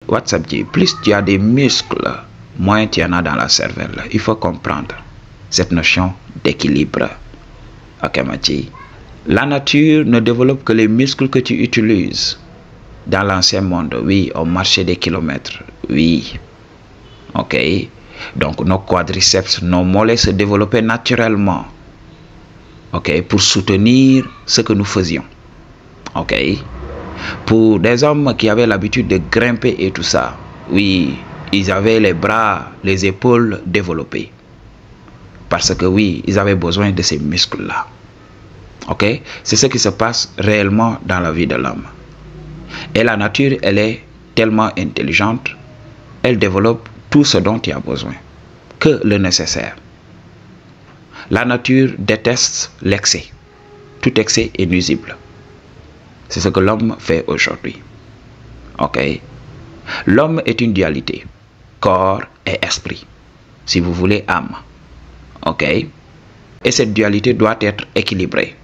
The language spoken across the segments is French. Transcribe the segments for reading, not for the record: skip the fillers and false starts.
WhatsApp dit, plus tu as des muscles, moins tu en as dans la cervelle. Il faut comprendre cette notion d'équilibre. Ok, Mathieu. La nature ne développe que les muscles que tu utilises. Dans l'ancien monde, oui, on marchait des kilomètres, oui. Ok. Donc nos quadriceps, nos mollets se développaient naturellement. Ok, pour soutenir ce que nous faisions. Ok. Pour des hommes qui avaient l'habitude de grimper et tout ça, oui, ils avaient les bras, les épaules développées. Parce que oui, ils avaient besoin de ces muscles-là. Ok? C'est ce qui se passe réellement dans la vie de l'homme. Et la nature, elle est tellement intelligente, elle développe tout ce dont il y a besoin, que le nécessaire. La nature déteste l'excès. Tout excès est nuisible. C'est ce que l'homme fait aujourd'hui. Ok? L'homme est une dualité, corps et esprit. Si vous voulez, âme. Ok? Et cette dualité doit être équilibrée.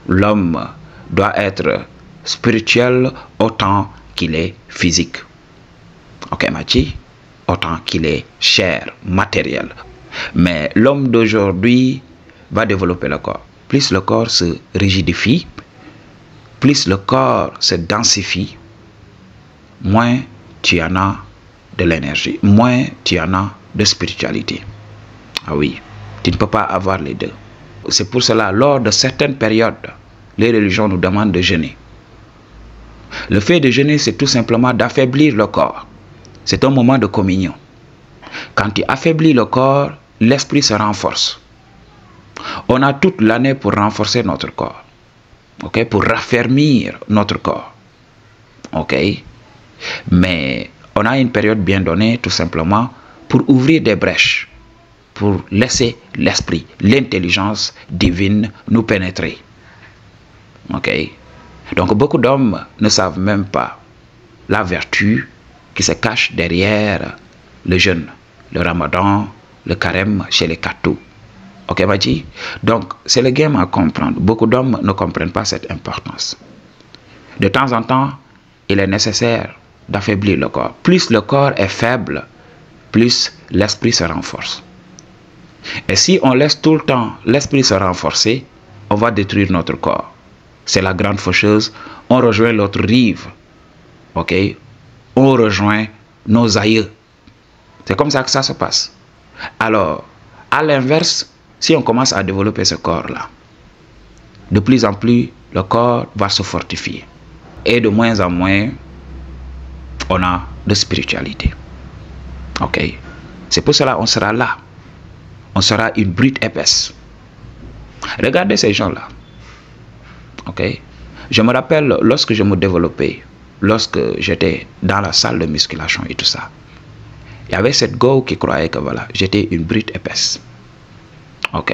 L'homme doit être spirituel autant qu'il est physique. Ok, Mathieu? Autant qu'il est chair, matériel. Mais l'homme d'aujourd'hui va développer le corps. Plus le corps se rigidifie, plus le corps se densifie, moins tu en as de l'énergie, moins tu en as de spiritualité. Ah oui, tu ne peux pas avoir les deux. C'est pour cela, lors de certaines périodes, les religions nous demandent de jeûner. Le fait de jeûner, c'est tout simplement d'affaiblir le corps. C'est un moment de communion. Quand tu affaiblis le corps, l'esprit se renforce. On a toute l'année pour renforcer notre corps. Ok? Pour raffermir notre corps. Ok? Mais on a une période bien donnée, tout simplement, pour ouvrir des brèches. Pour laisser l'esprit, l'intelligence divine nous pénétrer. Ok? Donc beaucoup d'hommes ne savent même pas la vertu qui se cache derrière le jeûne, le ramadan, le carême chez les cathos. Ok, Maji? Donc c'est le game à comprendre. Beaucoup d'hommes ne comprennent pas cette importance. De temps en temps, il est nécessaire d'affaiblir le corps. Plus le corps est faible, plus l'esprit se renforce. Et si on laisse tout le temps l'esprit se renforcer, on va détruire notre corps. C'est la grande faucheuse. On rejoint l'autre rive. Ok? On rejoint nos aïeux. C'est comme ça que ça se passe. Alors, à l'inverse, si on commence à développer ce corps-là, de plus en plus, le corps va se fortifier. Et de moins en moins, on a de spiritualité. Ok? C'est pour cela qu'on sera là. On sera une brute épaisse. Regardez ces gens-là. Ok? Je me rappelle lorsque je me développais, lorsque j'étais dans la salle de musculation et tout ça, il y avait cette go qui croyait que voilà, j'étais une brute épaisse. Ok?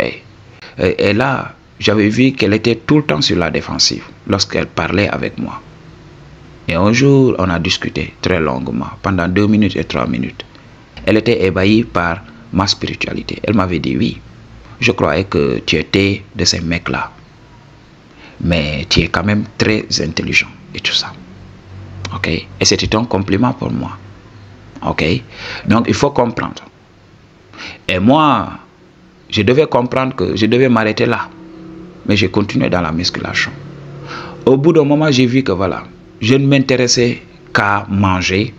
Et là, j'avais vu qu'elle était tout le temps sur la défensive lorsqu'elle parlait avec moi. Et un jour, on a discuté très longuement, pendant 2 minutes et 3 minutes. Elle était ébahie par ma spiritualité. Elle m'avait dit oui, je croyais que tu étais de ces mecs-là. Mais tu es quand même très intelligent et tout ça. Ok? Et c'était un compliment pour moi. Ok? Donc il faut comprendre. Et moi, je devais comprendre que je devais m'arrêter là. Mais j'ai continué dans la musculation. Au bout d'un moment, j'ai vu que voilà, je ne m'intéressais qu'à manger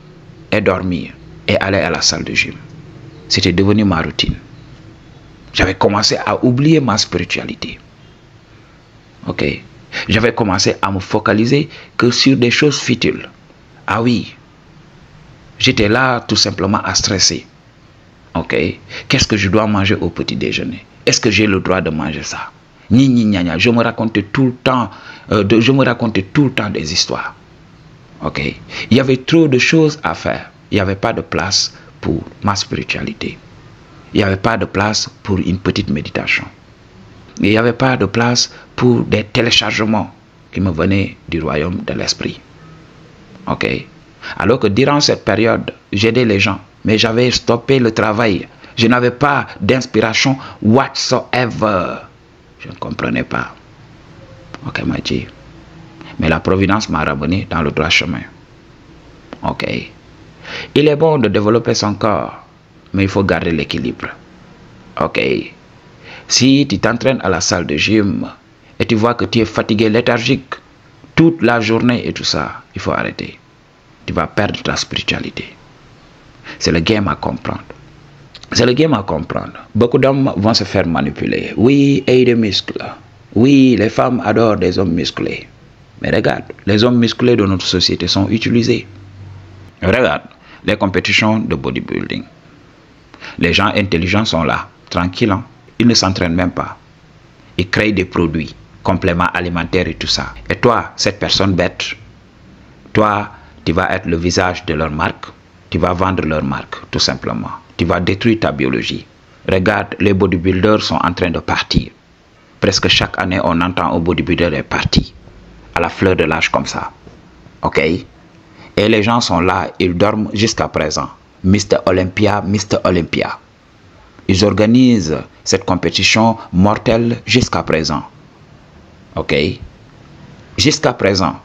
et dormir et aller à la salle de gym. C'était devenu ma routine. J'avais commencé à oublier ma spiritualité. Ok? J'avais commencé à me focaliser que sur des choses futiles. Ah oui. J'étais là tout simplement à stresser. Ok? Qu'est-ce que je dois manger au petit déjeuner? Est-ce que j'ai le droit de manger ça? Je me racontais tout le temps, des histoires. Ok? Il y avait trop de choses à faire. Il n'y avait pas de place pour ma spiritualité. Il n'y avait pas de place pour une petite méditation. Il n'y avait pas de place pour des téléchargements qui me venaient du royaume de l'esprit. Ok? Alors que durant cette période, j'aidais les gens, mais j'avais stoppé le travail. Je n'avais pas d'inspiration whatsoever. Je ne comprenais pas. Ok, Maji. Mais la providence m'a ramené dans le droit chemin. Ok. Il est bon de développer son corps, mais il faut garder l'équilibre. Ok. Si tu t'entraînes à la salle de gym et tu vois que tu es fatigué, léthargique, toute la journée et tout ça, il faut arrêter. Tu vas perdre ta spiritualité. C'est le game à comprendre. C'est le game à comprendre. Beaucoup d'hommes vont se faire manipuler. Oui, et des muscles. Oui, les femmes adorent des hommes musclés. Mais regarde, les hommes musclés de notre société sont utilisés. Regarde, les compétitions de bodybuilding. Les gens intelligents sont là, tranquilles. Hein? Ils ne s'entraînent même pas. Ils créent des produits, compléments alimentaires et tout ça. Et toi, cette personne bête, toi, tu vas être le visage de leur marque. Tu vas vendre leur marque, tout simplement. Tu vas détruire ta biologie. Regarde, les bodybuilders sont en train de partir. Presque chaque année, on entend un bodybuilder est parti. À la fleur de l'âge comme ça. Ok? Et les gens sont là, ils dorment jusqu'à présent. Mr. Olympia, Mr. Olympia. Ils organisent cette compétition mortelle jusqu'à présent. Ok? Jusqu'à présent.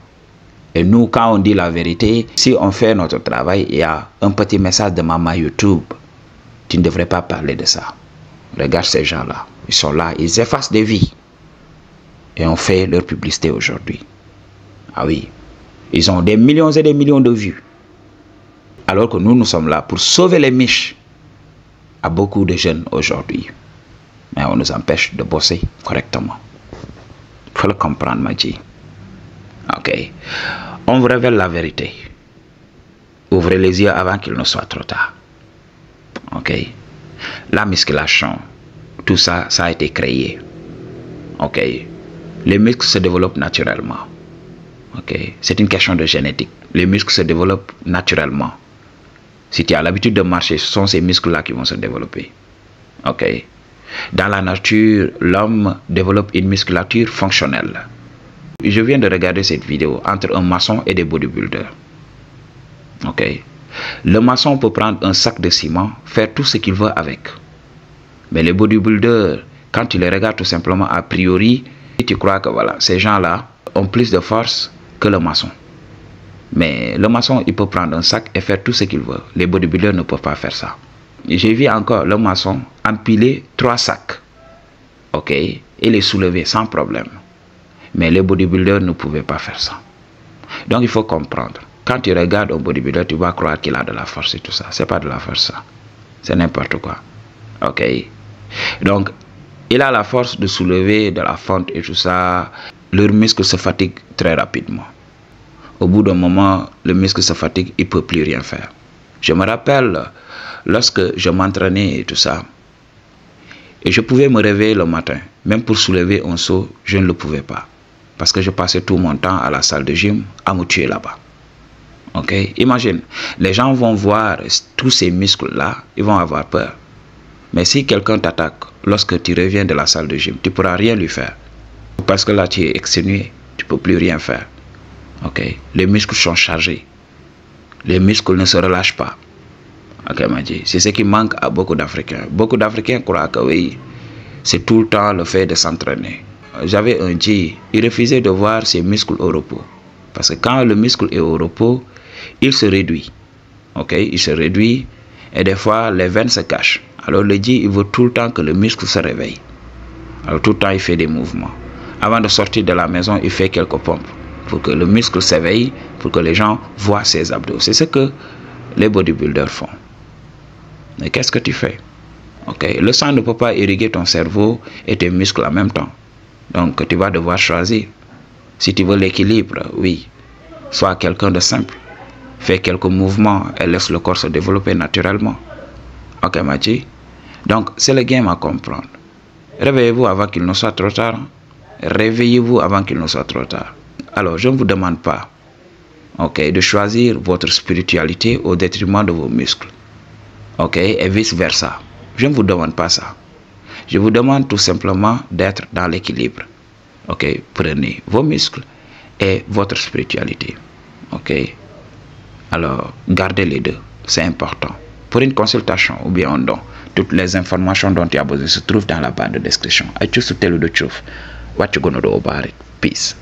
Et nous, quand on dit la vérité, si on fait notre travail, il y a un petit message de maman YouTube. Tu ne devrais pas parler de ça. Regarde ces gens-là. Ils sont là, ils effacent des vies. Et on fait leur publicité aujourd'hui. Ah oui. Ils ont des millions et des millions de vues. Alors que nous, nous sommes là pour sauver les miches à beaucoup de jeunes aujourd'hui. Mais on nous empêche de bosser correctement. Il faut le comprendre, Madji. Ok. On vous révèle la vérité. Ouvrez les yeux avant qu'il ne soit trop tard. Ok. La musculation, tout ça, ça a été créé. Ok. Les muscles se développent naturellement. Ok. C'est une question de génétique. Les muscles se développent naturellement. Si tu as l'habitude de marcher, ce sont ces muscles-là qui vont se développer. Ok. Dans la nature, l'homme développe une musculature fonctionnelle. Je viens de regarder cette vidéo entre un maçon et des bodybuilders. Ok. Le maçon peut prendre un sac de ciment, faire tout ce qu'il veut avec. Mais les bodybuilders, quand tu les regardes tout simplement a priori, tu crois que voilà, ces gens-là ont plus de force que le maçon. Mais le maçon, il peut prendre un sac et faire tout ce qu'il veut. Les bodybuilders ne peuvent pas faire ça. J'ai vu encore le maçon empiler 3 sacs. Ok. Et les soulever sans problème. Mais les bodybuilders ne pouvaient pas faire ça. Donc il faut comprendre. Quand tu regardes un bodybuilder, tu vas croire qu'il a de la force et tout ça. C'est pas de la force ça. C'est n'importe quoi. Ok. Donc, il a la force de soulever de la fente et tout ça. Leurs muscles se fatiguent très rapidement. Au bout d'un moment, le muscle se fatigue, il ne peut plus rien faire. Je me rappelle, lorsque je m'entraînais et tout ça, et je pouvais me réveiller le matin, même pour soulever un seau, je ne le pouvais pas. Parce que je passais tout mon temps à la salle de gym à me tuer là-bas. Ok? Imagine, les gens vont voir tous ces muscles-là, ils vont avoir peur. Mais si quelqu'un t'attaque lorsque tu reviens de la salle de gym, tu ne pourras rien lui faire. Parce que là, tu es exténué, tu ne peux plus rien faire. Ok? Les muscles sont chargés. Les muscles ne se relâchent pas. Ok, Madji? C'est ce qui manque à beaucoup d'Africains. Beaucoup d'Africains croient que oui, c'est tout le temps le fait de s'entraîner. J'avais un G, il refusait de voir ses muscles au repos. Parce que quand le muscle est au repos, il se réduit. Ok, il se réduit et des fois les veines se cachent. Alors le G, il veut tout le temps que le muscle se réveille. Alors tout le temps, il fait des mouvements. Avant de sortir de la maison, il fait quelques pompes pour que le muscle s'éveille, pour que les gens voient ses abdos. C'est ce que les bodybuilders font. Mais qu'est-ce que tu fais? Ok, le sang ne peut pas irriguer ton cerveau et tes muscles en même temps. Donc, tu vas devoir choisir. Si tu veux l'équilibre, oui, sois quelqu'un de simple. Fais quelques mouvements et laisse le corps se développer naturellement. Ok, Madji? Donc, c'est le game à comprendre. Réveillez-vous avant qu'il ne soit trop tard. Réveillez-vous avant qu'il ne soit trop tard. Alors, je ne vous demande pas, ok, de choisir votre spiritualité au détriment de vos muscles. Ok, et vice-versa. Je ne vous demande pas ça. Je vous demande tout simplement d'être dans l'équilibre. Ok, prenez vos muscles et votre spiritualité. Ok, alors gardez les deux, c'est important. Pour une consultation ou bien un don, toutes les informations dont tu as besoin se trouvent dans la barre de description. I choose to tell you the truth. What you gonna do about it? Peace.